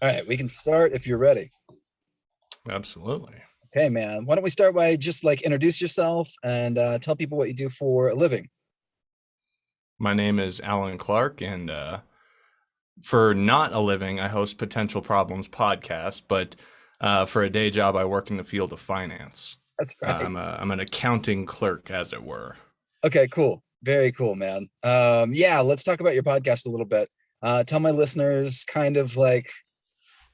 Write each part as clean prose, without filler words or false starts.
All right, we can start if you're ready. Absolutely. Okay, man. Why don't we start by just like introduce yourself and tell people what you do for a living? My name is Alan Clark, and for not a living, I host Potential Problems podcast. But for a day job, I work in the field of finance. That's right. I'm an accounting clerk, as it were. Okay, cool. Very cool, man. Yeah, let's talk about your podcast a little bit. Tell my listeners kind of like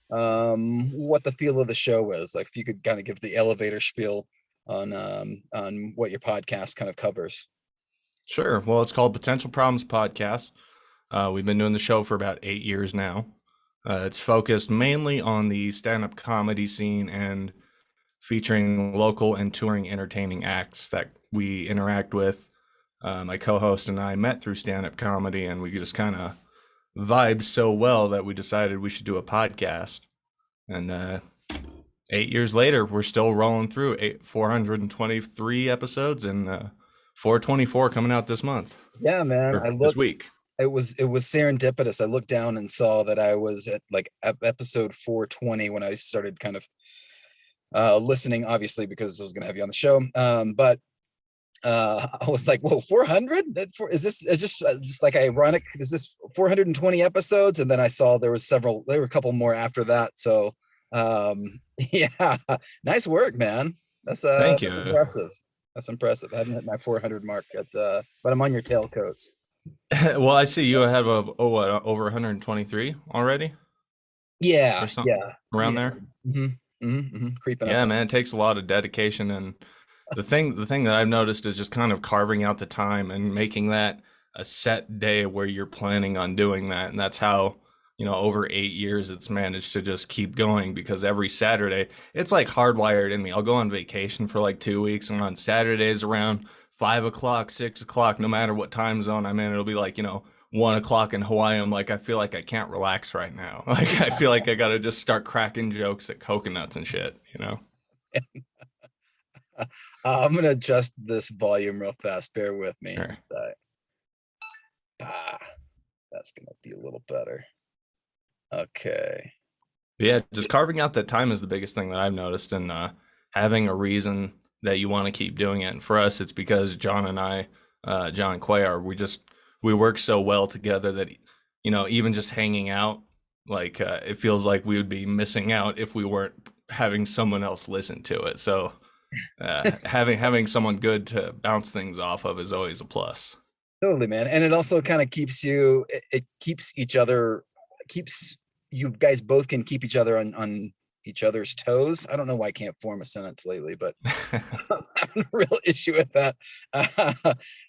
what the feel of the show is. Like if you could kind of give the elevator spiel on what your podcast kind of covers. Sure. Well, it's called Potential Problems podcast. We've been doing the show for about 8 years now. It's focused mainly on the stand-up comedy scene and featuring local and touring entertaining acts that we interact with. My co-host and I met through stand-up comedy, and we just kind of vibed so well that we decided we should do a podcast. And 8 years later, we're still rolling through 423 episodes, and 424 coming out this month Yeah, man. or this week. It was serendipitous. I looked down and saw that I was at like episode 420 when I started kind of listening, obviously because I was going to have you on the show. But I was like, whoa, 400? Is this just like ironic? Is this 420 episodes? And then I saw there were a couple more after that. So yeah, nice work, man. Thank That's you. impressive. That's impressive. I haven't hit my 400 mark yet, but I'm on your tailcoats. Well, I see you have over 123 already or Yeah, something yeah, around yeah. there. Creeping up Yeah, on. man, it takes a lot of dedication, and the thing that I've noticed is just kind of carving out the time and making that a set day where you're planning on doing that. And that's how, over 8 years it's managed to just keep going, because every Saturday it's like hardwired in me. I'll go on vacation for like 2 weeks, and on Saturdays around 5 o'clock, 6 o'clock, no matter what time zone I'm in, it'll be like, 1 o'clock in Hawaii. I'm like, I feel like I can't relax right now. Like, I feel like I gotta just start cracking jokes at coconuts and shit. I'm gonna adjust this volume real fast. Bear with me. Sure. Ah, that's gonna be a little better. Okay. Yeah, just carving out that time is the biggest thing that I've noticed, and having a reason that you want to keep doing it. And for us, it's because John and I, John Cuellar, we work so well together that, even just hanging out, like it feels like we would be missing out if we weren't having someone else listen to it. So having someone good to bounce things off of is always a plus. Totally, man. And it also kind of keeps it keeps each other, keeps you guys both can keep each other on each other's toes. I don't know why I can't form a sentence lately, but I'm having a real issue with that.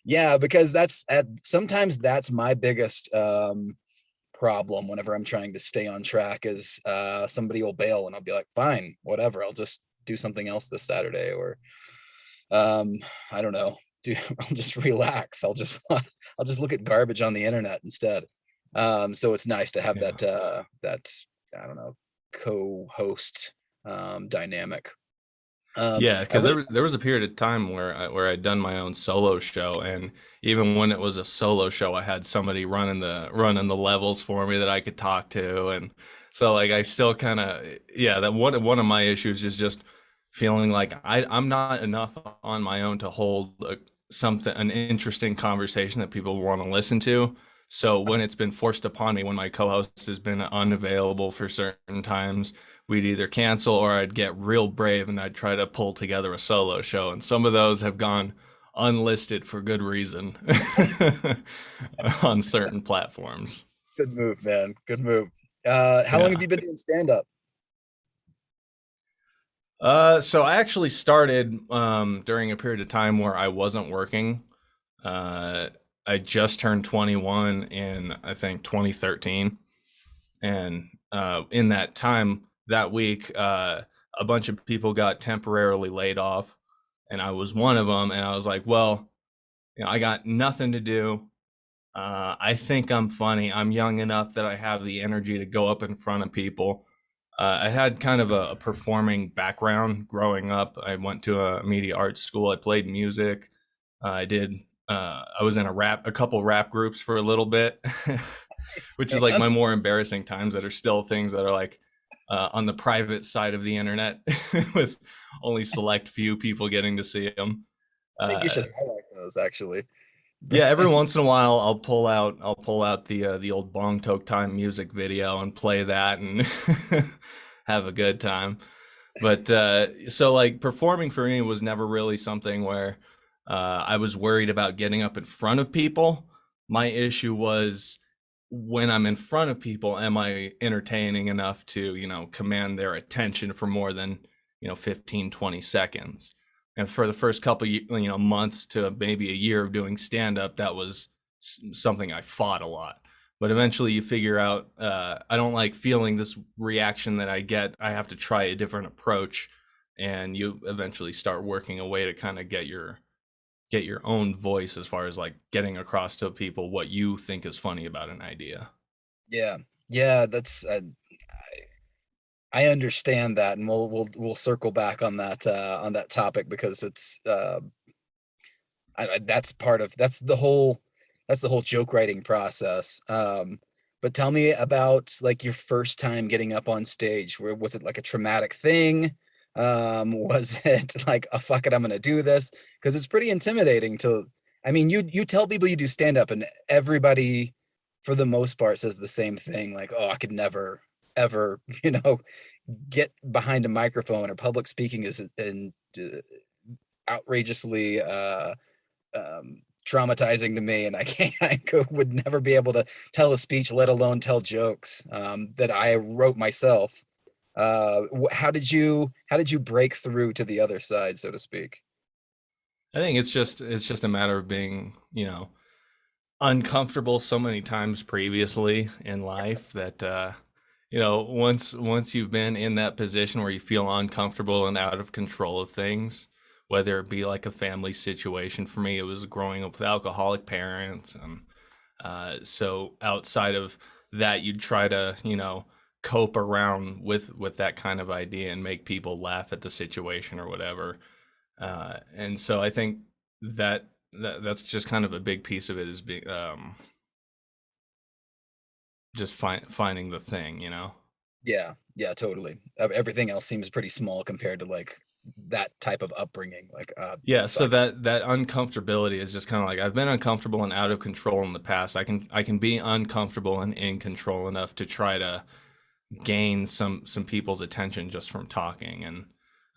Yeah, because sometimes that's my biggest problem whenever I'm trying to stay on track is somebody will bail and I'll be like, fine, whatever. I'll just do something else this Saturday, or I don't know. I'll just relax. I'll just look at garbage on the internet instead. So it's nice to have Yeah. that I don't know, co-host dynamic. Yeah, I because really there was a period of time where I'd done my own solo show, and even when it was a solo show, I had somebody running the levels for me that I could talk to, and so like I still kind of, yeah, that one of my issues is just feeling like I'm not enough on my own to hold an interesting conversation that people want to listen to. So when it's been forced upon me, when my co-host has been unavailable for certain times, we'd either cancel or I'd get real brave and I'd try to pull together a solo show. And some of those have gone unlisted for good reason on certain platforms. Good move, man. Good move. How long have Yeah. you been doing stand-up? So I actually started during a period of time where I wasn't working. Uh, I just turned 21 in, I think, 2013. And in that time, that week, a bunch of people got temporarily laid off, and I was one of them. And I was like, well, I got nothing to do. I think I'm funny. I'm young enough that I have the energy to go up in front of people. I had kind of a performing background growing up. I went to a media arts school. I played music. I did. I was in a couple rap groups for a little bit, Nice, which is like man. my more embarrassing times that are still things that are like on the private side of the internet, with only select few people getting to see them. I think you Uh, should highlight those actually. yeah, every once in a while I'll pull out the old Bong Tok Time music video and play that and have a good time. But so like performing for me was never really something where I was worried about getting up in front of people. My issue was when I'm in front of people, am I entertaining enough to, command their attention for more than, 15, 20 seconds? And for the first couple, months to maybe a year of doing stand up, that was something I fought a lot. But eventually you figure out, I don't like feeling this reaction that I get. I have to try a different approach. And you eventually start working a way to kind of get your own voice as far as like getting across to people what you think is funny about an idea. Yeah, yeah, that's I understand that, and we'll circle back on that topic because it's that's part of that's the whole joke writing process. But tell me about like your first time getting up on stage. Where was it like a traumatic thing? Was it like, oh fuck it, I'm gonna do this? Because it's pretty intimidating to. I mean, you tell people you do stand up, and everybody, for the most part, says the same thing. Like, oh, I could never ever, get behind a microphone or public speaking is an outrageously traumatizing to me, and would never be able to tell a speech, let alone tell jokes that I wrote myself. How did you break through to the other side, so to speak? I think it's just a matter of being, uncomfortable so many times previously in life that once you've been in that position where you feel uncomfortable and out of control of things, whether it be like a family situation. For me, it was growing up with alcoholic parents, and so outside of that, you'd try to cope around with that kind of idea and make people laugh at the situation or whatever. And so I think that's just kind of a big piece of it, is being just finding the thing. Yeah, yeah, totally. Everything else seems pretty small compared to like that type of upbringing. Like, Yeah, so fuck. that uncomfortability is just kind of like, I've been uncomfortable and out of control in the past. I can be uncomfortable and in control enough to try to gain some people's attention just from talking. And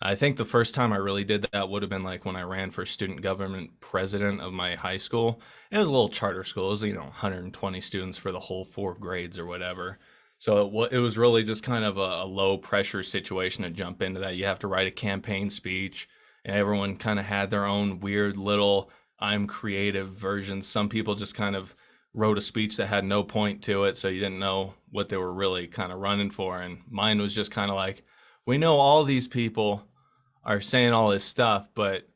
I think the first time I really did that would have been like when I ran for student government president of my high school. It was a little charter school. It was 120 students for the whole 4 grades or whatever. So it was really just kind of a low pressure situation to jump into that. You have to write a campaign speech, and everyone kind of had their own weird little I'm creative versions. Some people just kind of wrote a speech that had no point to it, so you didn't know what they were really kind of running for. And mine was just kind of like, we know all these people are saying all this stuff, but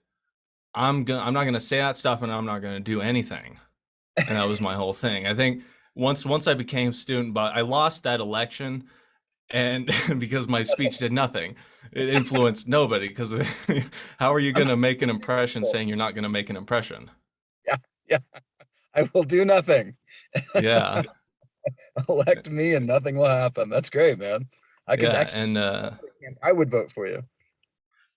I'm not gonna say that stuff, and I'm not gonna do anything. And that was my whole thing. I think once I became student, but I lost that election, and because my speech did nothing, it influenced nobody. Because how are you I'm gonna make an impression saying you're not gonna make an impression? Yeah, yeah. I will do nothing. Yeah, Elect me and nothing will happen. That's great, man. I could yeah, actually, and I would vote for you.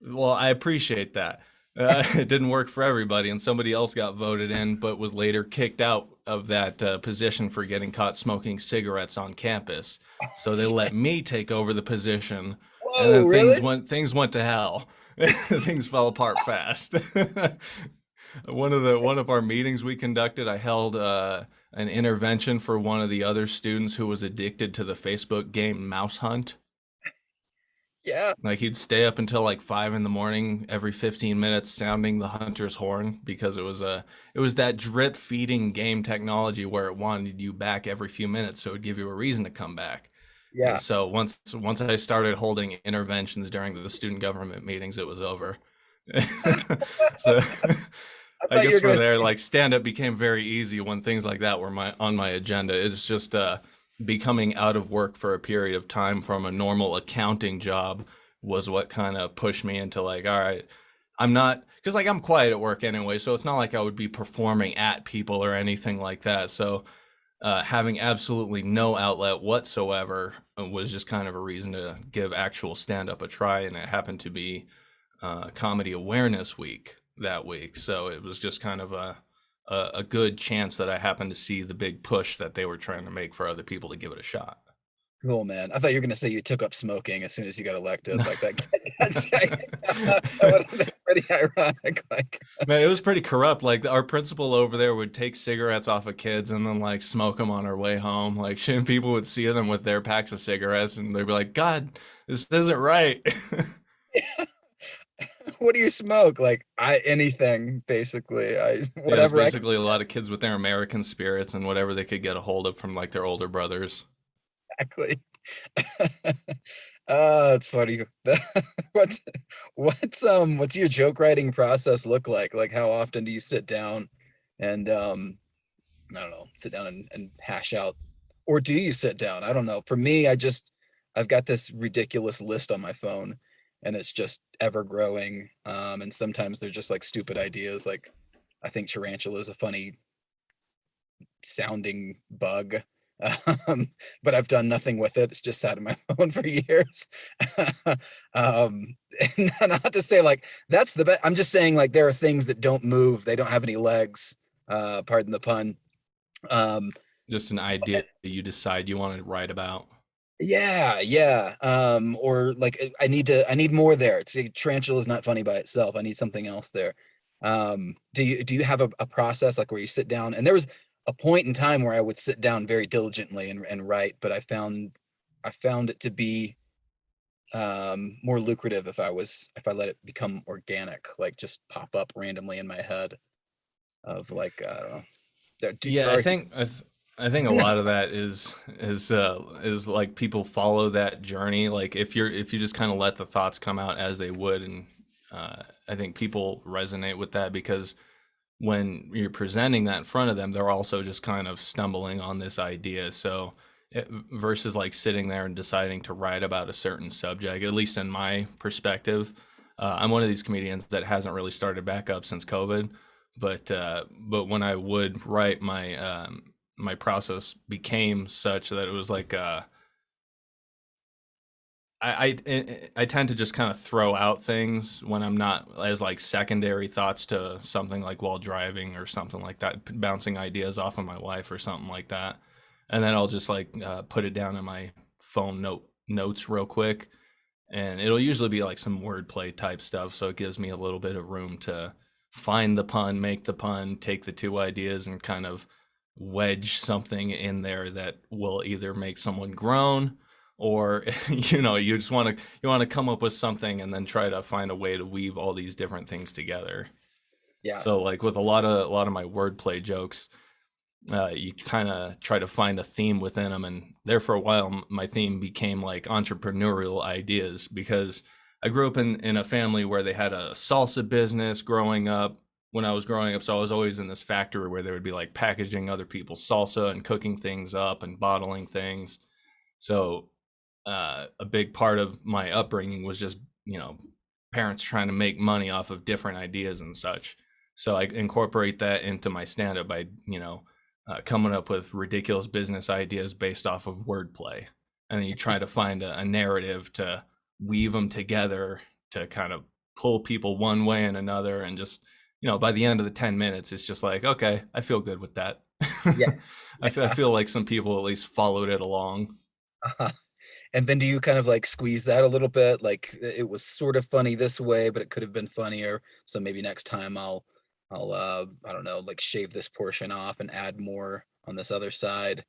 well, I appreciate that. It didn't work for everybody, and somebody else got voted in, but was later kicked out of that position for getting caught smoking cigarettes on campus. So they let me take over the position, and Whoa, then things really? went things went to hell. Things fell apart fast. One of our meetings we conducted, I held an intervention for one of the other students who was addicted to the Facebook game Mouse Hunt. Yeah, Like he'd stay up until like 5 in the morning every 15 minutes sounding the hunter's horn, because it was that drip feeding game technology where it wanted you back every few minutes, so it would give you a reason to come back. And yeah. so once I started holding interventions during the student government meetings, it was over. So I I thought you guess were from gonna there, say, like stand up became very easy when things like that were on my agenda. It's just becoming out of work for a period of time from a normal accounting job was what kind of pushed me into like, all right, I'm not, because like I'm quiet at work anyway, so it's not like I would be performing at people or anything like that. So having absolutely no outlet whatsoever was just kind of a reason to give actual stand up a try. And it happened to be Comedy Awareness Week that week. So it was just kind of a good chance that I happened to see the big push that they were trying to make for other people to give it a shot. Cool, man. I thought you were gonna say you took up smoking as soon as you got elected. No. Like that. That would have been pretty ironic. Like, Man, it was pretty corrupt. Like our principal over there would take cigarettes off of kids and then like smoke them on our way home. Like shit, people would see them with their packs of cigarettes and they'd be like, "God, this isn't right." what do you smoke? Like, I anything basically. I Yeah, it was whatever I can basically a lot of kids with their American spirits and whatever they could get a hold of from like their older brothers. exactly. Oh, it's funny. What's what's your joke writing process look like? Like, how often do you sit down and I don't know, sit down and hash out, or do you sit down? I don't know. For me, I've got this ridiculous list on my phone, and it's just ever growing. And sometimes they're just like stupid ideas. Like, I think tarantula is a funny sounding bug. Um, but I've done nothing with it. It's just sat in my phone for years. And not to say like that's the best. I'm just saying like there are things that don't move. They don't have any legs. Pardon the pun. Um, Just an idea that you decide you want to write about. yeah, yeah. Or like I need more there. It's tarantula is not funny by itself. I need something else there. Do you have a process like where you sit down? And there was a point in time where I would sit down very diligently and write, but I found it to be more lucrative if I let it become organic, like just pop up randomly in my head of like I don't know. Yeah, There are I think a lot of that is like people follow that journey. Like if you just kind of let the thoughts come out as they would, and I think people resonate with that because when you're presenting that in front of them, they're also just kind of stumbling on this idea. So versus like sitting there and deciding to write about a certain subject, at least in my perspective, I'm one of these comedians that hasn't really started back up since COVID. But when I would write, my process became such that it was like I tend to just kind of throw out things when I'm not as like secondary thoughts to something like while driving or something like that, bouncing ideas off of my wife or something like that, and then I'll just like put it down in my phone notes real quick, and it'll usually be like some wordplay type stuff, so it gives me a little bit of room to find the pun, make the pun, take the two ideas, and kind of wedge something in there that will either make someone groan or you just want to come up with something and then try to find a way to weave all these different things together. yeah, So like with a lot of my wordplay jokes, you kind of try to find a theme within them. And there for a while, my theme became like entrepreneurial ideas because I grew up in a family where they had a salsa business growing up when I was growing up. So I was always in this factory where they would be like packaging other people's salsa and cooking things up and bottling things. So a big part of my upbringing was just, parents trying to make money off of different ideas and such. So I incorporate that into my stand up by, coming up with ridiculous business ideas based off of wordplay. And then you try to find a narrative to weave them together to kind of pull people one way and another. And just, by the end of the 10 minutes, it's just like, okay, I feel good with that. yeah. I feel like some people at least followed it along. And then do you kind of like squeeze that a little bit? Like it was sort of funny this way, but it could have been funnier. So maybe next time I'll I don't know, like shave this portion off and add more on this other side.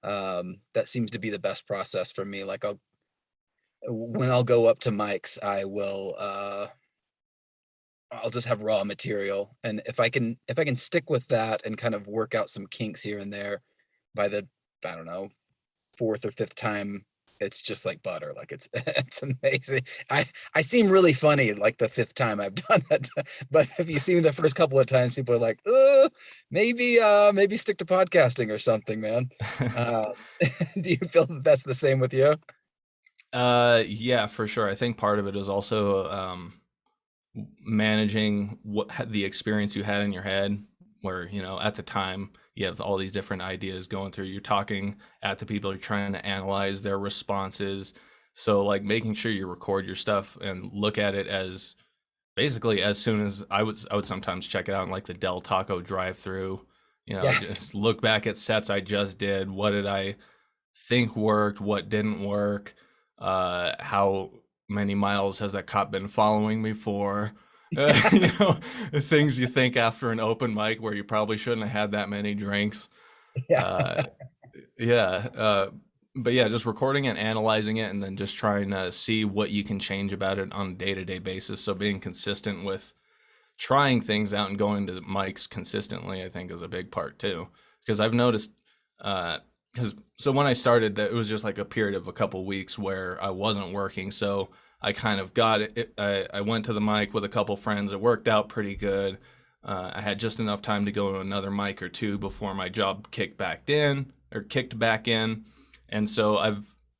That seems to be the best process for me. Like when I'll go up to Mike's, I'll just have raw material. And if I can stick with that and kind of work out some kinks here and there by the I don't know, fourth or fifth time, it's just like butter. Like it's it's amazing. I seem really funny like the fifth time I've done that. But if you see me the first couple of times, people are like, maybe stick to podcasting or something, man. Uh, do you feel that that's the same with you? Yeah, for sure. I think part of it is also managing the experience you had in your head, where at the time you have all these different ideas going through. You're talking at the people, you're trying to analyze their responses. So like making sure you record your stuff and look at it as basically as soon as I would sometimes check it out in like the Del Taco drive-through, Yeah. just look back at sets I just did. What did I think worked? What didn't work? How many miles has that cop been following me for? Yeah. Things you think after an open mic where you probably shouldn't have had that many drinks. Yeah. Uh, yeah. But yeah, just recording it, analyzing it, and then just trying to see what you can change about it on a day-to-day basis. So being consistent with trying things out and going to mics consistently, I think, is a big part too. Because I've noticed, because so when I started, that it was just like a period of a couple weeks where I wasn't working, so I kind of got it. I went to the mic with a couple friends. It worked out pretty good. I had just enough time to go to another mic or two before my job kicked back in, and so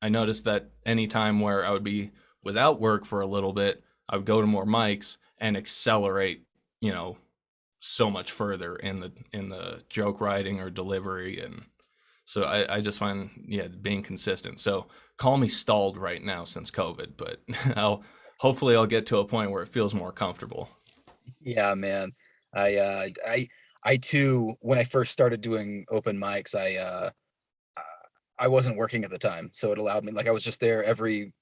I noticed that any time where I would be without work for a little bit, I would go to more mics and accelerate, you know, so much further in the joke writing or delivery. And so I just find, yeah, being consistent. So call me stalled right now since COVID, but I'll get to a point where it feels more comfortable. Yeah, man. I uh I I too, when I first started doing open mics, I wasn't working at the time, so it allowed me, like, I was just there every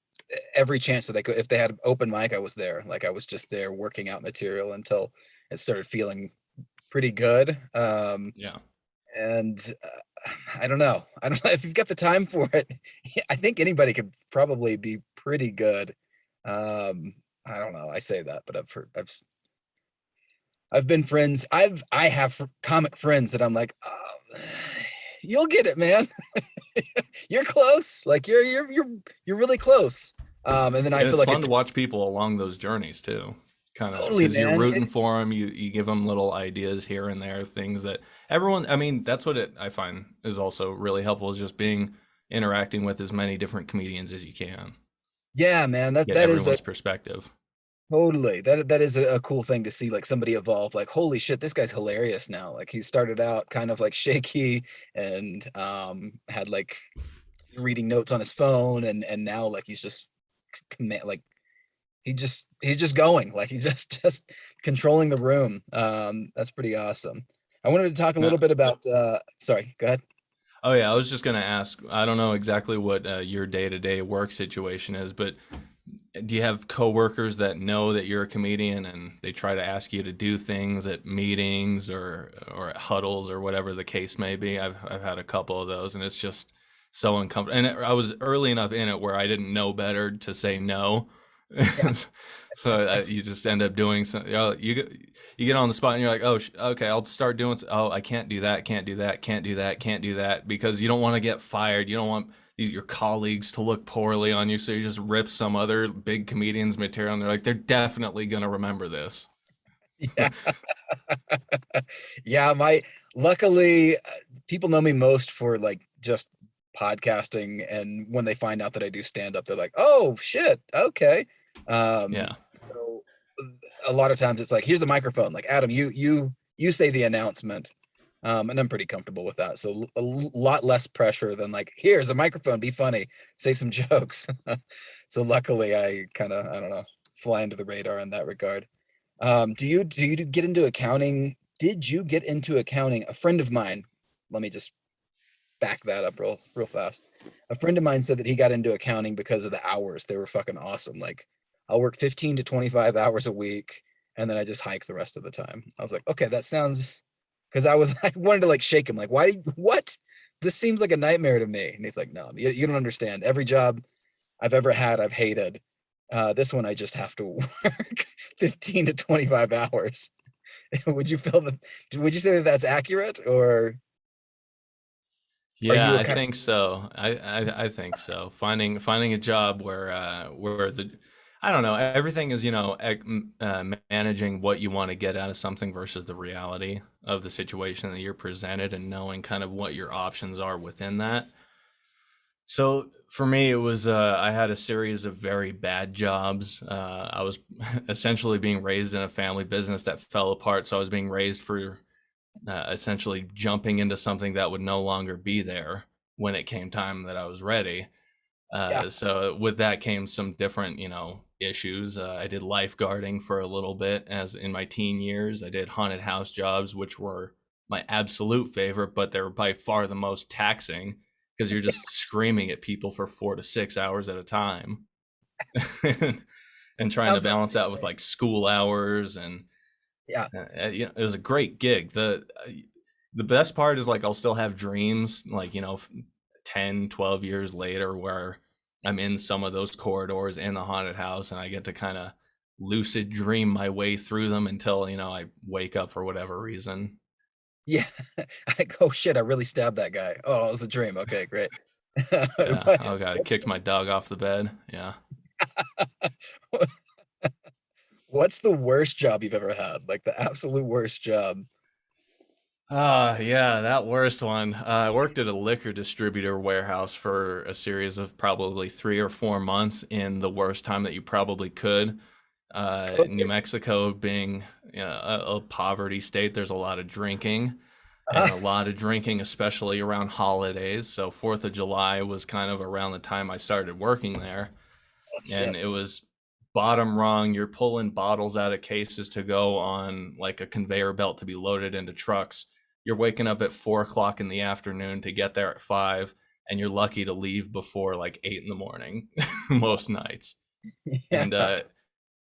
chance that they could. If they had open mic, I was there. Like, I was just there working out material until it started feeling pretty good. Yeah. And I don't know. I don't know if you've got the time for it. I think anybody could probably be pretty good. I don't know. I say that, but I've been friends. I have comic friends that I'm like, oh, you'll get it, man. You're close. Like you're really close. And then I And feel it's like fun to watch people along those journeys too. Kind of totally, because you're man. rooting for them, you give them little ideas here and there, things that everyone. I mean, that's what I find is also really helpful is just being interacting with as many different comedians as you can, Yeah, man. That get that is a everyone's perspective. totally that is a cool thing to see. Like somebody evolve. Like holy shit, this guy's hilarious now. Like he started out kind of like shaky and had like reading notes on his phone, and now like he's just command like he's just going like he's just controlling the room. That's pretty awesome. I wanted to talk a little Now, bit about sorry, go ahead. oh yeah, I was just gonna ask. I don't know exactly what your day-to-day work situation is, but do you have coworkers that know that you're a comedian and they try to ask you to do things at meetings or at huddles or whatever the case may be? I've had a couple of those, and it's just so uncomfortable. And I was early enough in it where I didn't know better to say no. Yeah. So you just end up doing some. You get on the spot and you're like, oh, okay, I'll start doing. Oh, I can't do that. Can't do that. Can't do that. Can't do that because you don't want to get fired. You don't want your colleagues to look poorly on you, so you just rip some other big comedian's material, and they're like, they're definitely gonna remember this. Yeah. Yeah, my luckily people know me most for like just podcasting, and when they find out that I do stand up they're like, "Oh shit, okay." Yeah, So a lot of times it's like, "Here's a microphone. Like Adam, you say the announcement." And I'm pretty comfortable with that. So lot less pressure than like, "Here's a microphone, be funny, say some jokes." So luckily I kind of, I don't know, fly under the radar in that regard. Do you get into accounting? Did you get into accounting? A friend of mine, let me just back that up real fast. A friend of mine said that he got into accounting because of the hours. They were fucking awesome. Like I'll work 15 to 25 hours a week and then I just hike the rest of the time. I was like, okay, that sounds, because I wanted to like shake him, like, what? This seems like a nightmare to me. And he's like, no, you don't understand. Every job I've ever had, I've hated. This one, I just have to work 15 to 25 hours. Would you feel that? Would you say that that's accurate, or are yeah, you a I kind think so. I think so. Finding a job where the I don't know, everything is, managing what you want to get out of something versus the reality of the situation that you're presented and knowing kind of what your options are within that. So for me, it was I had a series of very bad jobs. I was essentially being raised in a family business that fell apart. So I was being raised for essentially jumping into something that would no longer be there when it came time that I was ready. Yeah. So with that came some different, issues. I did lifeguarding for a little bit as in my teen years. I did haunted house jobs, which were my absolute favorite, but they were by far the most taxing because you're just screaming at people for 4 to 6 hours at a time. And trying to Sounds like balance out with like school hours and yeah. it was a great gig. The best part is like I'll still have dreams like 10, 12 years later where I'm in some of those corridors in the haunted house and I get to kind of lucid dream my way through them until I wake up for whatever reason. Yeah. Like, "Oh, shit, I really stabbed that guy. Oh, it was a dream. Okay, great." Yeah, What oh god, I what's kicked my dog off the bed. Yeah. what's the worst job you've ever had? Like, the absolute worst job? Yeah, that worst one. I worked at a liquor distributor warehouse for a series of probably 3 or 4 months in the worst time that you probably could. New Okay. Mexico being a poverty state, there's a lot of drinking and Uh, a lot of drinking, especially around holidays. So 4th of July was kind of around the time I started working there oh, and shit. it was bottom rung. You're pulling bottles out of cases to go on like a conveyor belt to be loaded into trucks. You're waking up at 4 o'clock in the afternoon to get there at 5, and you're lucky to leave before like 8 in the morning most nights. Yeah. And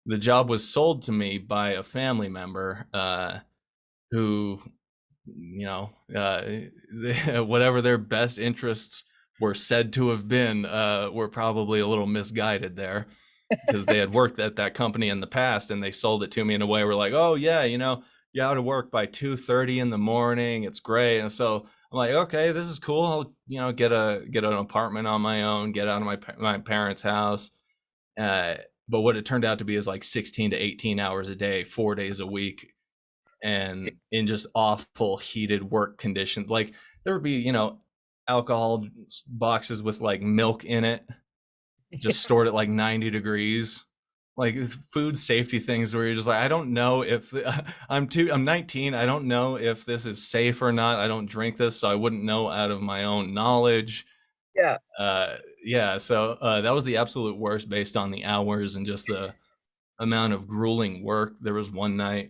the job was sold to me by a family member who, whatever their best interests were said to have been, were probably a little misguided there because they had worked at that company in the past and they sold it to me in a way where like, oh yeah, you're out of work by 2:30 in the morning. It's great. And so I'm like, okay, this is cool. I'll, get an apartment on my own, get out of my parents' house. Uh, but what it turned out to be is like 16 to 18 hours a day, 4 days a week, and in just awful heated work conditions. Like there would be, alcohol boxes with like milk in it just stored at like 90 degrees, like food safety things where you're just like, I don't know if I'm 19, I don't know if this is safe or not. I don't drink this, so I wouldn't know out of my own knowledge. Yeah. Yeah, so that was the absolute worst based on the hours and just the amount of grueling work. There was one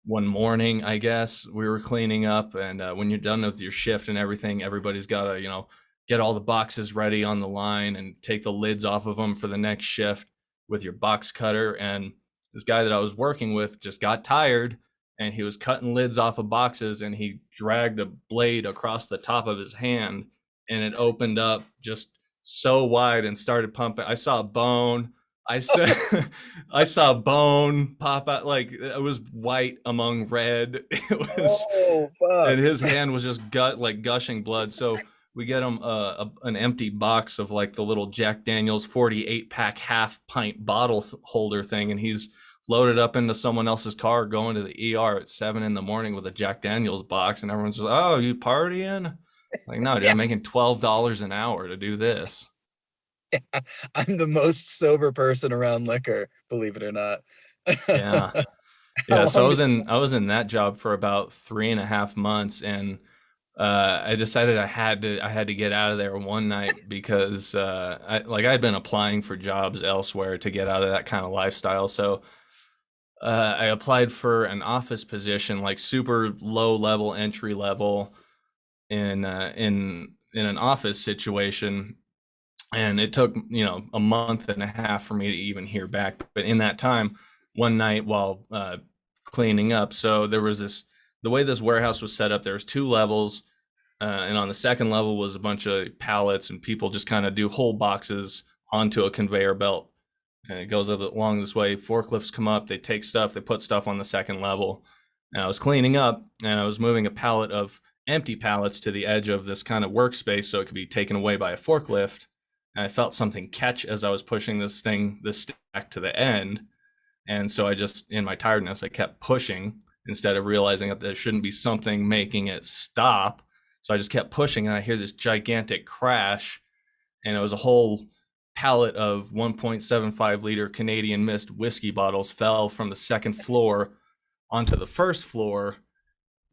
morning, I guess, we were cleaning up, and when you're done with your shift and everything, everybody's got to, get all the boxes ready on the line and take the lids off of them for the next shift with your box cutter. And this guy that I was working with just got tired and he was cutting lids off of boxes and he dragged a blade across the top of his hand and it opened up just so wide and started pumping. I saw a bone. I saw I saw bone pop out like it was white among red. It was, Oh, and fuck. his hand was just gushing blood. So we get him an empty box of like the little Jack Daniels 48-pack half pint bottle holder thing, and he's loaded up into someone else's car going to the ER at 7 in the morning with a Jack Daniels box, and everyone's just, oh, you partying? Like, no, dude, Yeah. I'm making $12 an hour to do this. I'm the most sober person around liquor, believe it or not. Yeah. How Yeah, so long did I was in that job for about 3.5 months, and I decided I had to get out of there one night because I'd been applying for jobs elsewhere to get out of that kind of lifestyle. So I applied for an office position, like super low level, entry level, in an office situation, and it took a month and a half for me to even hear back. But in that time, one night while cleaning up, so there was this the way this warehouse was set up. There was 2 levels, and on the second level was a bunch of pallets, and people just kind of do whole boxes onto a conveyor belt, and it goes along this way. Forklifts come up, they take stuff, they put stuff on the second level. And I was cleaning up, and I was moving a pallet of empty pallets to the edge of this kind of workspace so it could be taken away by a forklift. And I felt something catch as I was pushing this stack to the end. And so I just, in my tiredness, I kept pushing instead of realizing that there shouldn't be something making it stop. So I just kept pushing, and I hear this gigantic crash, and it was a whole pallet of 1.75 liter Canadian Mist whiskey bottles fell from the second floor onto the first floor,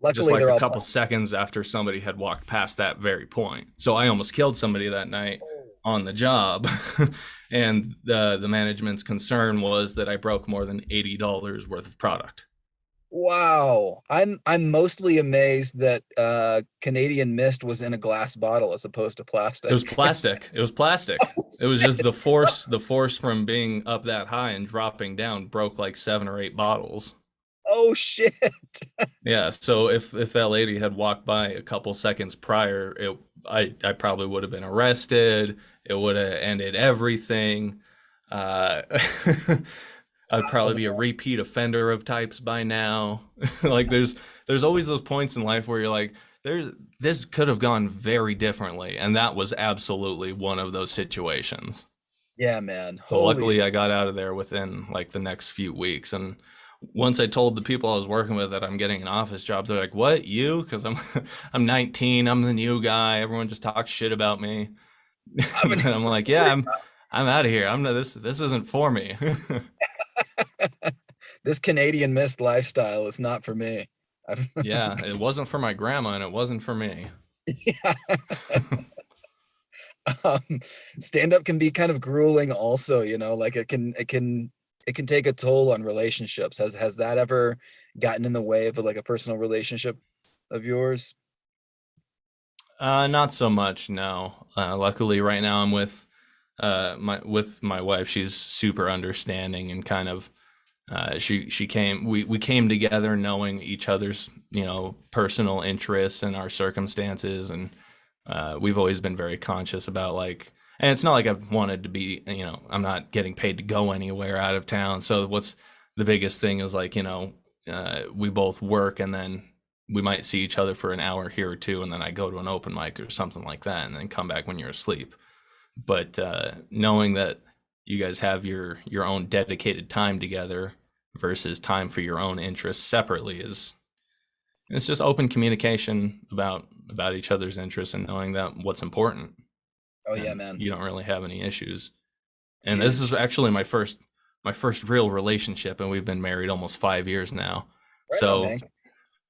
just Luckily, like they're a all couple black. seconds after somebody had walked past that very point. So I almost killed somebody that night on the job. And the management's concern was that I broke more than $80 worth of product. Wow. I'm mostly amazed that Canadian Mist was in a glass bottle as opposed to It was plastic. plastic. It was plastic. Oh, It was just shit. the force from being up that high and dropping down broke like 7 or 8 bottles. Oh shit. Yeah, so if that lady had walked by a couple seconds prior, I probably would have been arrested. It would have ended everything. Uh, I'd Oh, probably be a man. repeat offender of types by now. Like there's always those points in life where you're like, there's this could have gone very differently, and that was absolutely one of those situations. Yeah, man. So Holy luckily I got out of there within like the next few weeks. And once I told the people I was working with that I'm getting an office job, they're like, "What, you?" Because I'm 19, I'm the new guy. Everyone just talks shit about me. I'm But I'm like, "Yeah, I'm out of here. I'm no, this isn't for me." this Canadian Mist lifestyle is not for me. Yeah, it wasn't for my grandma and it wasn't for me. Yeah. um, stand up can be kind of grueling also, like it can take a toll on relationships. Has that ever gotten in the way of like a personal relationship of yours? Not so much, no. Luckily, right now I'm with my wife. She's super understanding and kind of she came we came together knowing each other's personal interests and our circumstances, and we've always been very conscious about like. And it's not like I've wanted to be, I'm not getting paid to go anywhere out of town. So what's the biggest thing is like, we both work and then we might see each other for an hour here or two, and then I go to an open mic or something like that, and then come back when you're asleep. But knowing that you guys have your own dedicated time together versus time for your own interests separately is it's just open communication about each other's interests and knowing that what's important, Oh yeah, and man. you don't really have any issues. It's And this is huge. actually my first real relationship, and we've been married almost 5 years now. Right on, So man.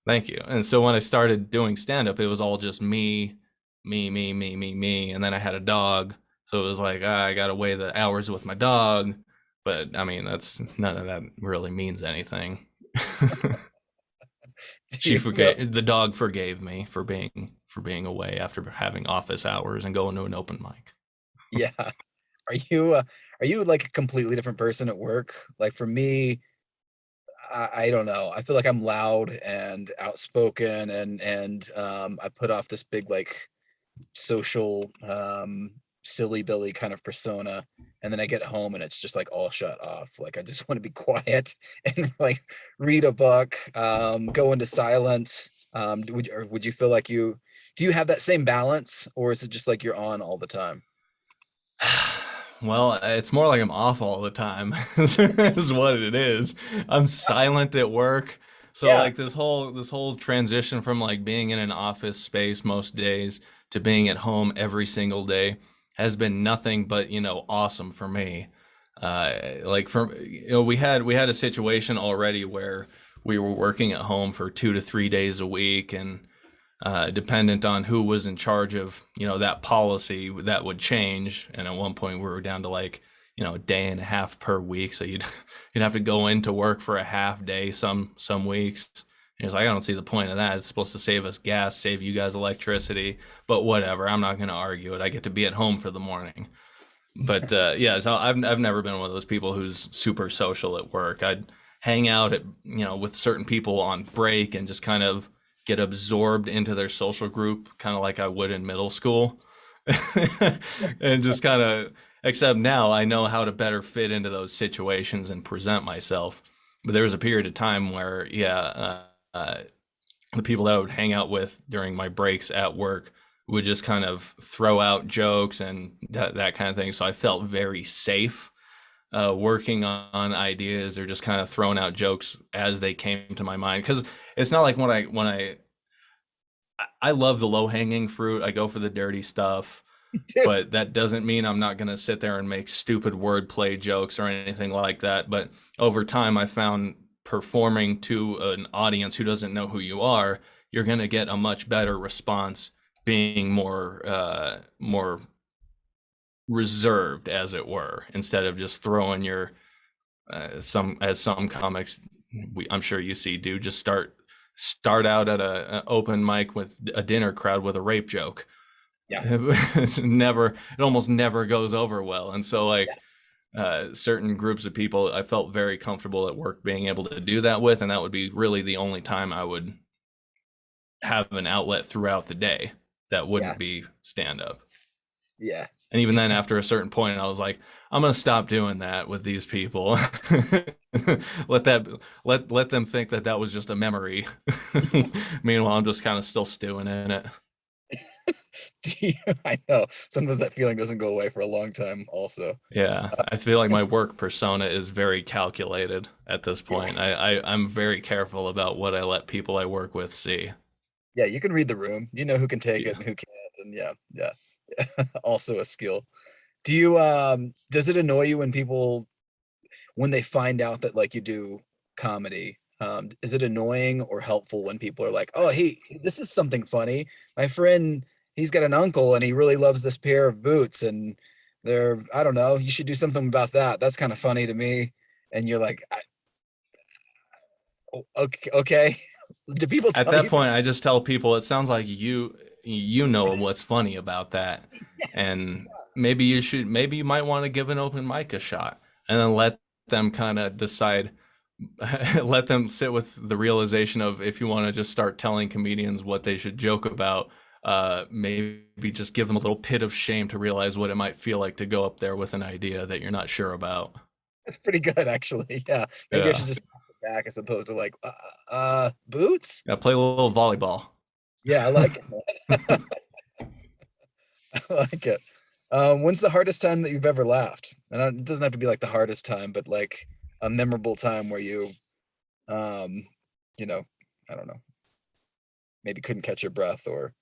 thank you. And so when I started doing stand up, it was all just me, and then I had a dog. So it was like I got to weigh the hours with my dog, but I mean that's none of that really means anything. Do She you feel forgave the dog forgave me for being away after having office hours and going to an open mic. yeah. Are you like a completely different person at work? Like for me, I don't know. I feel like I'm loud and outspoken and I put off this big like social silly Billy kind of persona, and then I get home and it's just like all shut off. Like I just want to be quiet and like read a book, go into silence. Would you feel like you do you have that same balance, or is it just like you're on all the time? Well, it's more like I'm off all the time, is what it is. I'm silent at work. So Yeah. like this whole transition from like being in an office space most days to being at home every single day has been nothing but, awesome for me. Like we had a situation already where we were working at home for 2 to 3 days a week, and dependent on who was in charge of that policy, that would change. And at one point we were down to like a day and a half per week, so you'd have to go into work for a half day some weeks. And it's like, I don't see the point of that. It's supposed to save us gas, save you guys electricity, but whatever, I'm not going to argue it. I get to be at home for the morning. But yeah, so I've never been one of those people who's super social at work. I'd hang out at with certain people on break and just kind of get absorbed into their social group, kind of like I would in middle school, and just kind of. Except now I know how to better fit into those situations and present myself. But there was a period of time where, yeah, the people that I would hang out with during my breaks at work would just kind of throw out jokes and that kind of thing. So I felt very safe working on ideas or just kind of throwing out jokes as they came to my mind. Because it's not like when I love the low hanging fruit. I go for the dirty stuff, Dude, but that doesn't mean I'm not going to sit there and make stupid wordplay jokes or anything like that. But over time, I found performing to an audience who doesn't know who you are you're going to get a much better response being more reserved, as it were, instead of just throwing your some comics I'm sure you see do, just start out at an open mic with a dinner crowd with a rape joke. Yeah. It almost never goes over well. And so Yeah. like certain groups of people I felt very comfortable at work being able to do that with, and that would be really the only time I would have an outlet throughout the day that Yeah. wouldn't be stand up. Yeah. And even then, after a certain point, I was like, I'm gonna stop doing that with these people. Let them think that that was just a memory. Meanwhile, I'm just kind of still stewing in it. I know. Sometimes that feeling doesn't go away for a long time also. Yeah, I feel like my work persona is very calculated at this Yeah. point. I'm very careful about what I let people I work with see. Yeah, you can read the room. You know who can take it Yeah. and who can't. And yeah, yeah. Also a skill. Does it annoy you when people when they find out that like you do comedy? Is it annoying or helpful when people are like, "Oh, hey, this is something funny. My friend, he's got an uncle and he really loves this pair of boots and they're, I don't know, you should do something about that. That's kind of funny to me." And you're like, okay, okay. Do people At tell that you that? point, I just tell people it sounds like you know what's funny about that, and maybe you might want to give an open mic a shot, and then let them kind of decide. Let them sit with the realization of, if you want to just start telling comedians what they should joke about, maybe just give them a little pit of shame to realize what it might feel like to go up there with an idea that you're not sure about. That's pretty good, actually. Yeah. Maybe I should Yeah, just pass it back as opposed to like, boots? yeah, play a little volleyball. Yeah, I like it. I like it. When's the hardest time that you've ever laughed? And it doesn't have to be like the hardest time, but like a memorable time where um, you know, I don't know, maybe couldn't catch your breath or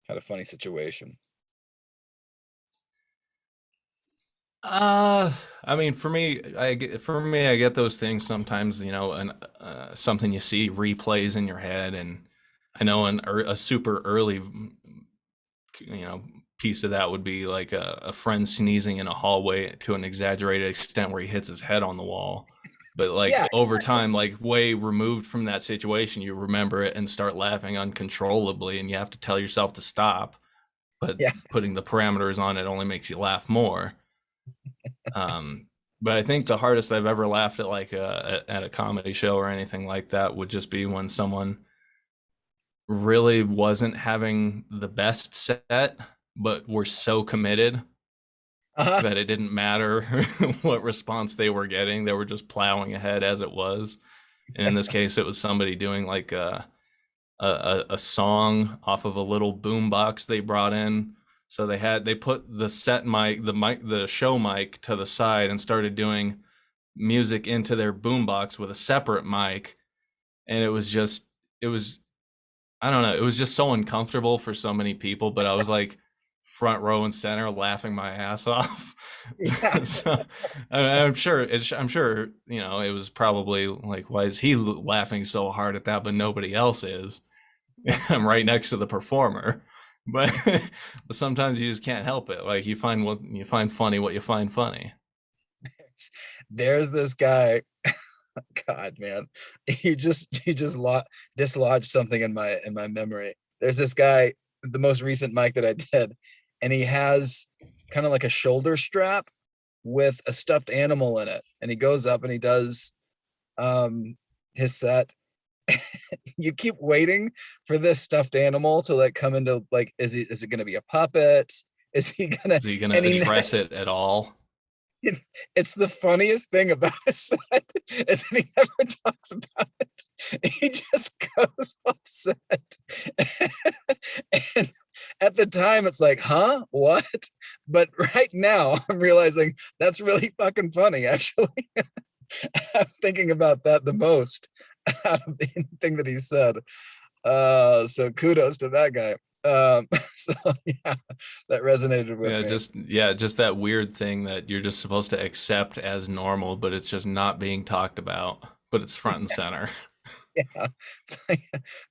had a funny situation. Uh, I mean, I get those things sometimes, and something you see replays in your head, and I know a super early, you know, piece of that would be like a friend sneezing in a hallway to an exaggerated extent where he hits his head on the wall. But like Yeah, over time, like way removed from that situation, you remember it and start laughing uncontrollably, and you have to tell yourself to stop. But yeah. putting the parameters on it only makes you laugh more. Um, but I think the hardest I've ever laughed at, like at a comedy show or anything like that, would just be when someone really wasn't having the best set, but were so committed Uh-huh. that it didn't matter what response they were getting. They were just plowing ahead as it was. And in this case, it was somebody doing like a song off of a little boom box they brought in. So they put the set mic, the show mic to the side, and started doing music into their boombox with a separate mic, and it was I don't know, it was just so uncomfortable for so many people, but I was like front row and center laughing my ass off. Yeah. So I'm sure, it was probably like, why is he laughing so hard at that but nobody else is? I'm right next to the performer. But, but sometimes you just can't help it. Like you find funny what you find funny. There's this guy. God, man, dislodged something in my memory. There's this guy, the most recent mic that I did, and he has kind of like a shoulder strap with a stuffed animal in it, and he goes up and he does um his set. You keep waiting for this stuffed animal to like come into like, is it gonna be a puppet? Is he gonna Is he going and to he address it at all? it's the funniest thing about his set is that he never talks about it. He just goes off set. And at the time, it's like, huh? What? But right now, I'm realizing that's really fucking funny, actually. I'm thinking about that the most out of anything that he said. So kudos to that guy. So yeah, that resonated with me. Just that weird thing that you're just supposed to accept as normal, but it's just not being talked about, but it's front and center. Yeah, it's like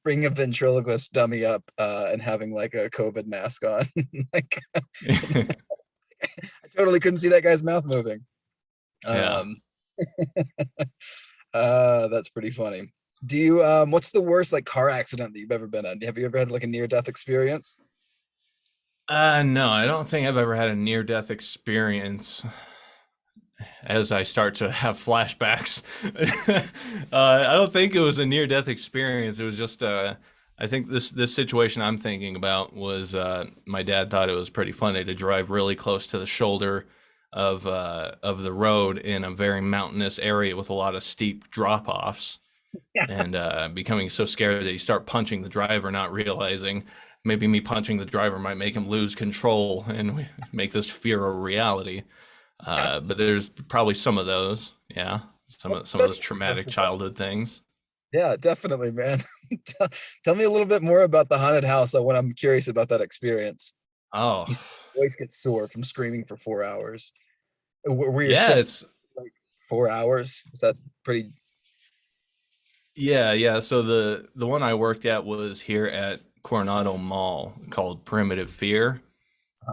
bringing a ventriloquist dummy up, and having like a COVID mask on. Like, I totally couldn't see that guy's mouth moving. Yeah. Um, that's pretty funny. Do you what's the worst like car accident that you've ever been in? Have you ever had like a near death experience? No, I don't think I've ever had a near death experience. As I start to have flashbacks, I don't think it was a near death experience. It was just, I think this situation I'm thinking about was my dad thought it was pretty funny to drive really close to the shoulder of the road in a very mountainous area with a lot of steep drop offs, Yeah. and becoming so scared that you start punching the driver, not realizing maybe me punching the driver might make him lose control and make this fear a reality. But there's probably some of those, yeah, That's some of that's those traumatic childhood things. yeah, definitely, man. Tell, tell me a little bit more about the haunted house. When I'm curious about that experience. Oh, You said your voice gets sore from screaming for 4 hours. Were your yeah, shifts it's like 4 hours? Is that pretty? yeah. So the one I worked at was here at Coronado Mall called Primitive Fear,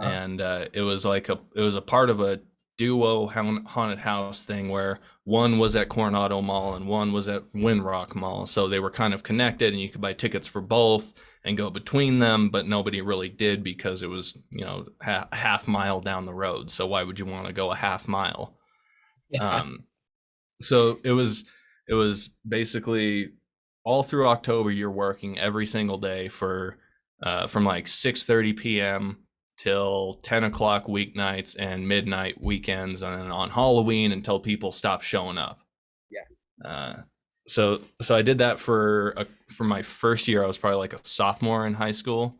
and it was a part of a duo haunted house thing where one was at Coronado Mall and one was at Windrock Mall. So they were kind of connected, and you could buy tickets for both and go between them, but nobody really did because it was a half mile down the road. So why would you want to go a half mile? Yeah, Um, so it was basically all through October you're working every single day for from like 6:30 p.m. till 10 o'clock weeknights and midnight weekends, and on Halloween until people stop showing up. yeah. Uh, so I did that for my first year. I was probably like a sophomore in high school,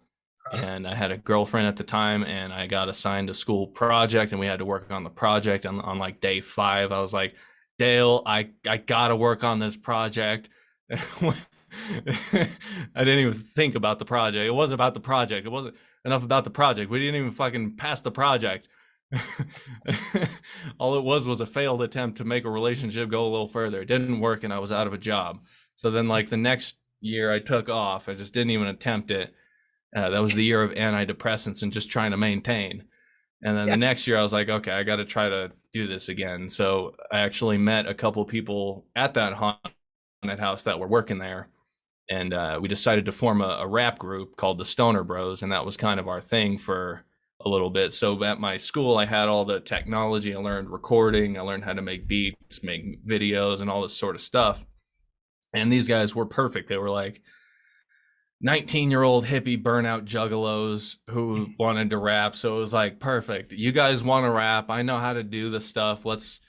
and I had a girlfriend at the time, and I got assigned a school project, and we had to work on the project on like day 5. I was like, Dale, I gotta work on this project. I didn't even think about the project. It wasn't about the project. It wasn't enough about the project. We didn't even fucking pass the project. All it was a failed attempt to make a relationship go a little further. It didn't work, and I was out of a job. So then, like the next year, I took off. I just didn't even attempt it. That was the year of antidepressants and just trying to maintain. And then the Yeah. next year, I was like, okay, I got to try to do this again. So I actually met a couple people at that haunted house that were working there, and we decided to form a rap group called the Stoner Bros, and that was kind of our thing for a little bit. So at my school, I had all the technology. I learned recording. I learned how to make beats, make videos, and all this sort of stuff. And these guys were perfect. They were like 19-year-old hippie burnout juggalos who wanted to rap. So it was like, perfect. You guys want to rap. I know how to do the stuff. Let's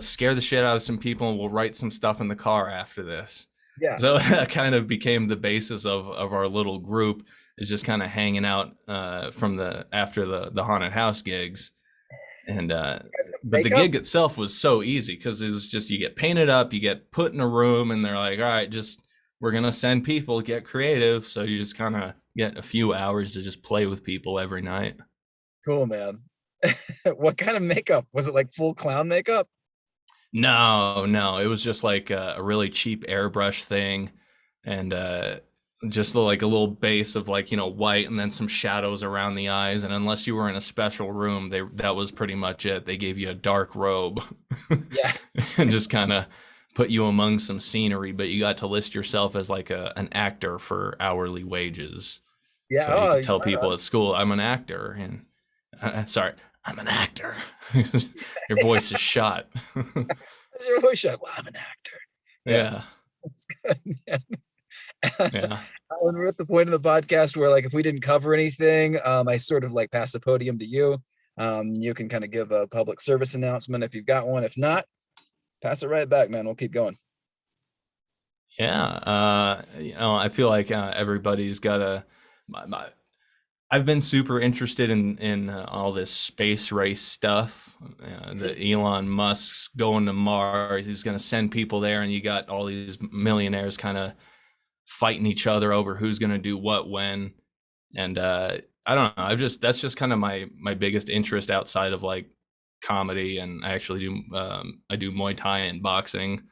scare the shit out of some people, and we'll write some stuff in the car after this. Yeah. So that kind of became the basis of our little group, is just kind of hanging out from the after the haunted house gigs. And You guys have but the makeup? gig itself was so easy because it was just, you get painted up, you get put in a room, and they're like, all right, just, we're gonna send people, get creative. So you just kind of get a few hours to just play with people every night. Cool, man. What kind of makeup? Was it like full clown makeup? No, it was just like a really cheap airbrush thing, and just like a little base of like white, and then some shadows around the eyes. And unless you were in a special room, they that was pretty much it. They gave you a dark robe Yeah. and just kind of put you among some scenery, but you got to list yourself as like an actor for hourly wages. Yeah. So you Oh, could tell right people on. at school, I'm an actor, and sorry, I'm an actor. Your voice is shot. How's your voice shot? Well, I'm an actor. Yeah. Yeah, That's good. Yeah. yeah. When we're at the point of the podcast where like if we didn't cover anything, I sort of like pass the podium to you. You can kind of give a public service announcement if you've got one. If not, pass it right back, man. We'll keep going. Yeah, I feel like everybody's got I've been super interested in all this space race stuff. The Elon Musk's going to Mars. He's going to send people there, and you got all these millionaires kind of fighting each other over who's going to do what when. And I don't know. That's just kind of my biggest interest outside of like comedy, and I actually do I do Muay Thai and boxing.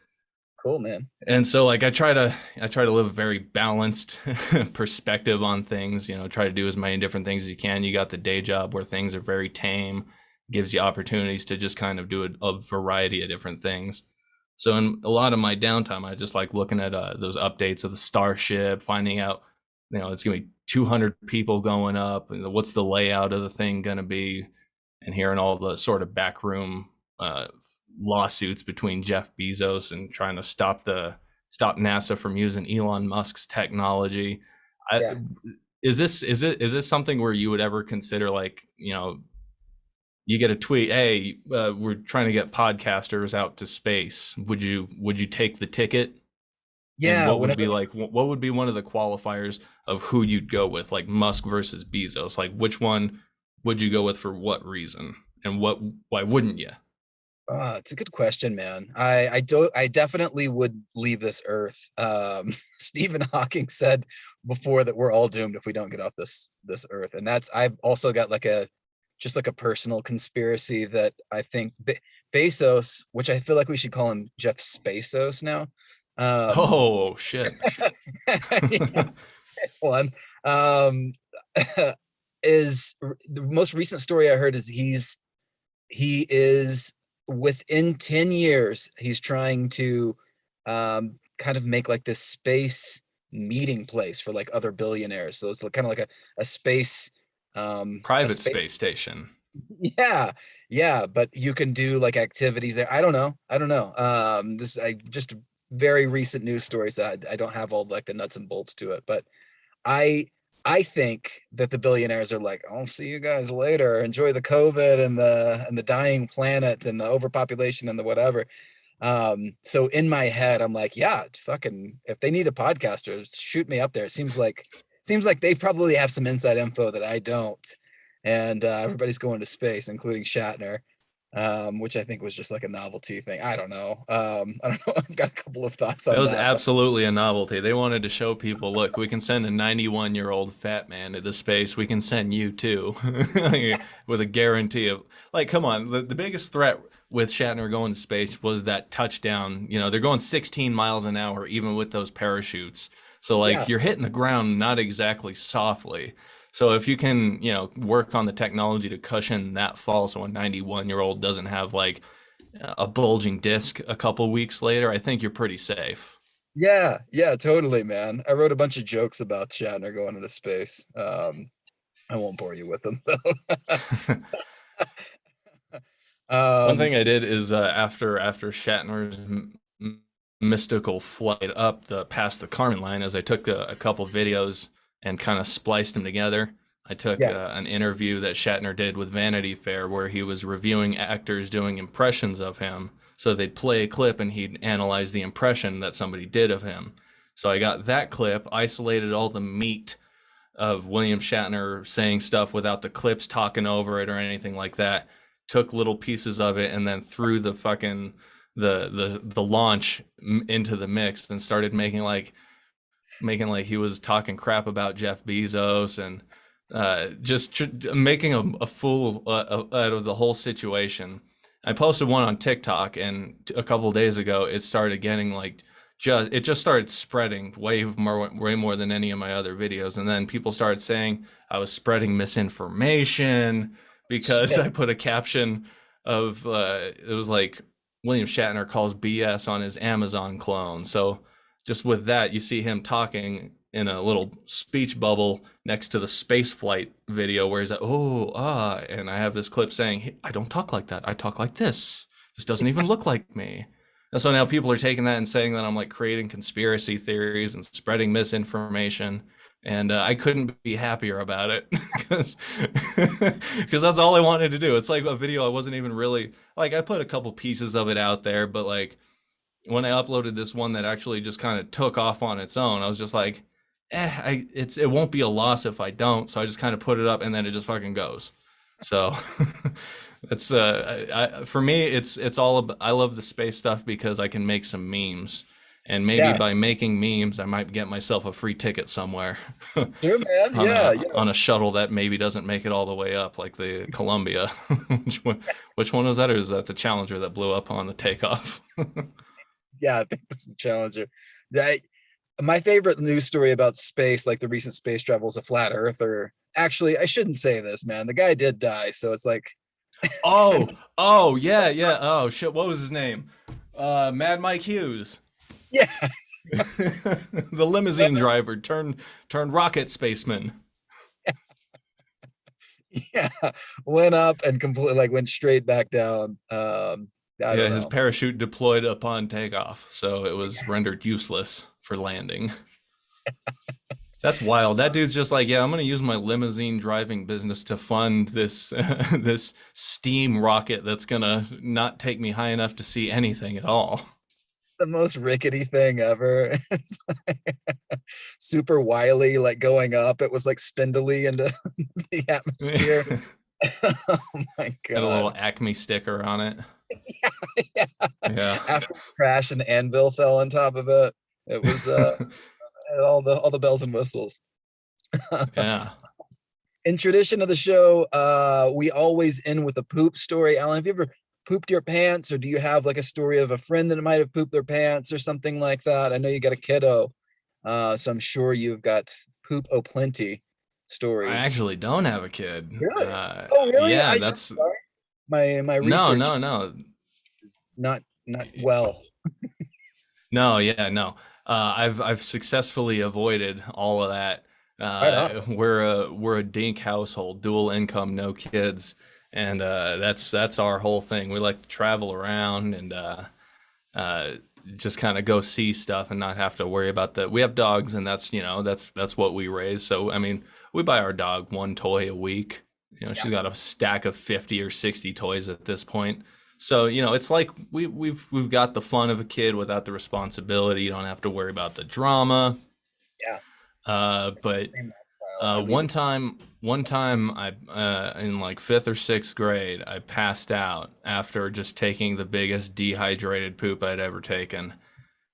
Cool, man. And so like I try to live a very balanced perspective on things, try to do as many different things as you can. You got the day job where things are very tame, gives you opportunities to just kind of do a variety of different things. So in a lot of my downtime, I just like looking at those updates of the Starship, finding out, it's gonna be 200 people going up, and what's the layout of the thing gonna be, and hearing all the sort of backroom uh, lawsuits between Jeff Bezos and trying to stop NASA from using Elon Musk's technology. I, Yeah. is this something where you would ever consider, like, you get a tweet, hey, we're trying to get podcasters out to space. Would you take the ticket? And Yeah. what would Whenever be like what would be one of the qualifiers of who you'd go with, like Musk versus Bezos? Like, which one would you go with for what reason? And why wouldn't you? It's a good question, man. I definitely would leave this earth. Stephen Hawking said before that we're all doomed if we don't get off this earth. And that's I've also got like a just like a personal conspiracy that I think Bezos, which I feel like we should call him Jeff Spaceos now. Um Oh shit. yeah, one. Um is the most recent story I heard is he is within 10 years he's trying to kind of make like this space meeting place for like other billionaires, so it's kind of like a space a Private space space station. yeah, yeah, but you can do like activities there. I don't know this I just very recent news stories that I don't have all like the nuts and bolts to it, but I I think that the billionaires are like, I'll see you guys later. Enjoy the COVID and the dying planet and the overpopulation and the whatever. So in my head, I'm like, yeah, fucking if they need a podcaster, shoot me up there. Seems like they probably have some inside info that I don't. And everybody's going to space, including Shatner, which I think was just like a novelty thing. I don't know. I don't know. I've got a couple of thoughts That on was that, but absolutely a novelty. They wanted to show people, look, we can send a 91-year-old fat man into space. We can send you too, with a guarantee of, like, come on. The biggest threat with Shatner going to space was that touchdown. They're going 16 miles an hour, even with those parachutes. So, yeah. like, you're hitting the ground not exactly softly. So if you can, work on the technology to cushion that fall, so a 91-year-old doesn't have like a bulging disc a couple weeks later, I think you're pretty safe. Yeah, yeah, totally, man. I wrote a bunch of jokes about Shatner going into space. I won't bore you with them though. One Um, thing I did is, after Shatner's mystical flight up the past the Kármán line, as I took a couple videos and kind of spliced them together. I took yeah, an interview that Shatner did with Vanity Fair where he was reviewing actors doing impressions of him. So they'd play a clip and he'd analyze the impression that somebody did of him. So I got that clip, isolated all the meat of William Shatner saying stuff without the clips talking over it or anything like that. Took little pieces of it and then threw the fucking the launch into the mix and started making like he was talking crap about Jeff Bezos and just making a fool out of the whole situation. I posted one on TikTok, and a couple of days ago, it started getting like it just started spreading way more than any of my other videos, and then people started saying I was spreading misinformation because shit. I put a caption of it was like William Shatner calls BS on his Amazon clone. So just with that, you see him talking in a little speech bubble next to the space flight video where he's like, and I have this clip saying, hey, I don't talk like that. I talk like this. This doesn't even look like me. And so now people are taking that and saying that I'm like creating conspiracy theories and spreading misinformation. And I couldn't be happier about it because that's all I wanted to do. It's like a video I wasn't even really like. I put a couple pieces of it out there, but like when I uploaded this one that actually just kind of took off on its own, I was just like, it won't be a loss if I don't. So I just kind of put it up and then it just fucking goes. So it's for me, it's all about, I love the space stuff because I can make some memes. And maybe Yeah, by making memes, I might get myself a free ticket somewhere sure, man. on Yeah, a yeah. on a shuttle that maybe doesn't make it all the way up, like the Columbia. which one was that, or is that the Challenger that blew up on the takeoff? Yeah, I think that's the Challenger. That my favorite news story about space, like the recent space travel, is a flat earther. Actually, I shouldn't say this, man. The guy did die, so it's like kind Oh, of oh, yeah, yeah. Oh shit, what was his name? Mad Mike Hughes. yeah, The limousine driver turned rocket spaceman. yeah. Went up and completely like went straight back down. I Yeah, don't his know. parachute deployed upon takeoff, so it was rendered useless for landing. That's wild. That dude's just like, yeah, I'm gonna use my limousine driving business to fund this this steam rocket that's gonna not take me high enough to see anything at all. The most rickety thing ever. It's like super wily, like going up. It was like spindly into the atmosphere. Had Oh my a little god. Acme sticker on it. Yeah. Yeah. After the crash, an anvil fell on top of it. It was all the bells and whistles. Yeah. In tradition of the show, we always end with a poop story. Alan, have you ever pooped your pants, or do you have like a story of a friend that might have pooped their pants or something like that? I know you got a kiddo, so I'm sure you've got poop o plenty I stories. actually don't have a kid. Really? Oh, really? Yeah, I'm that's sorry. My no, research no, no. not well. No, yeah, no. I've successfully avoided all of that. Right on. We're a dink household, dual income, no kids, and that's our whole thing. We like to travel around and uh, just kind of go see stuff and not have to worry about the. We have dogs, and that's what we raise. So I mean, we buy our dog one toy a week. Yeah. She's got a stack of 50 or 60 toys at this point. So it's like we've got the fun of a kid without the responsibility. You don't have to worry about the drama. Yeah. But Same lifestyle. I lead. one time I in like fifth or sixth grade, I passed out after just taking the biggest dehydrated poop I'd ever taken.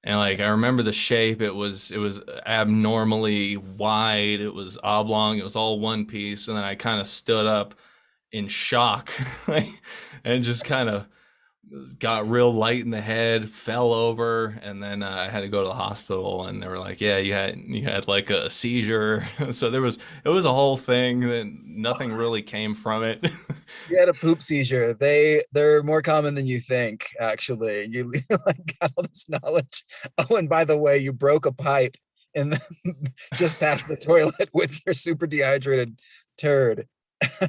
And like I remember the shape, it was abnormally wide, it was oblong, it was all one piece, and then I kind of stood up in shock, like, and just kind of got real light in the head, fell over, and then I had to go to the hospital, and they were like, "Yeah, you had like a seizure." So it was a whole thing that nothing really came from it. You had a poop seizure. They're more common than you think, actually. You like got all this knowledge. Oh, and by the way, you broke a pipe and just past the toilet with your super dehydrated turd.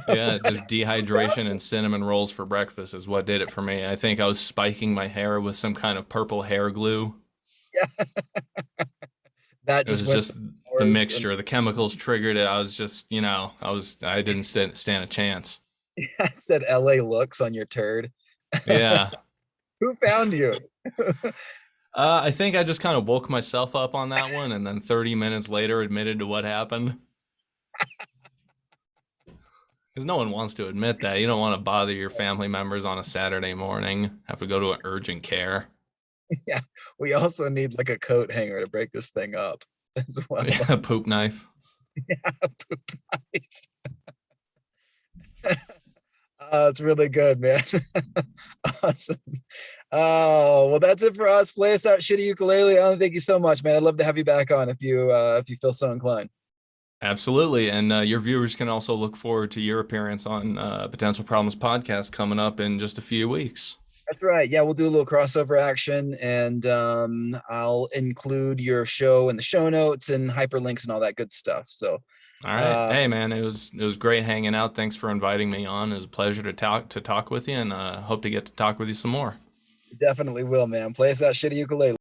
Yeah, just dehydration and cinnamon rolls for breakfast is what did it for me. I think I was spiking my hair with some kind of purple hair glue. Yeah, that It just was went just to the the and mixture. The chemicals triggered it. I was just, I didn't stand a chance. I said LA looks on your turd. Yeah. Who found you? I think I just kind of woke myself up on that one and then 30 minutes later admitted to what happened. Because no one wants to admit that. You don't want to bother your family members on a Saturday morning, have to go to an urgent care. Yeah, we also need like a coat hanger to break this thing up as well. Yeah, poop knife. Yeah, poop Oh, it's really good, man. Awesome. Oh, well, that's it for us. Play us out, Shitty Ukulele. Alan, thank you so much, man. I'd love to have you back on if you feel so inclined. Absolutely. And your viewers can also look forward to your appearance on Potential Problems podcast coming up in just a few weeks. That's right. Yeah, we'll do a little crossover action, and I'll include your show in the show notes and hyperlinks and all that good stuff. So, All right. uh, Hey, man, it was great hanging out. Thanks for inviting me on. It was a pleasure to talk with you, and hope to get to talk with you some more. definitely will, man. Play us out, Shitty Ukulele.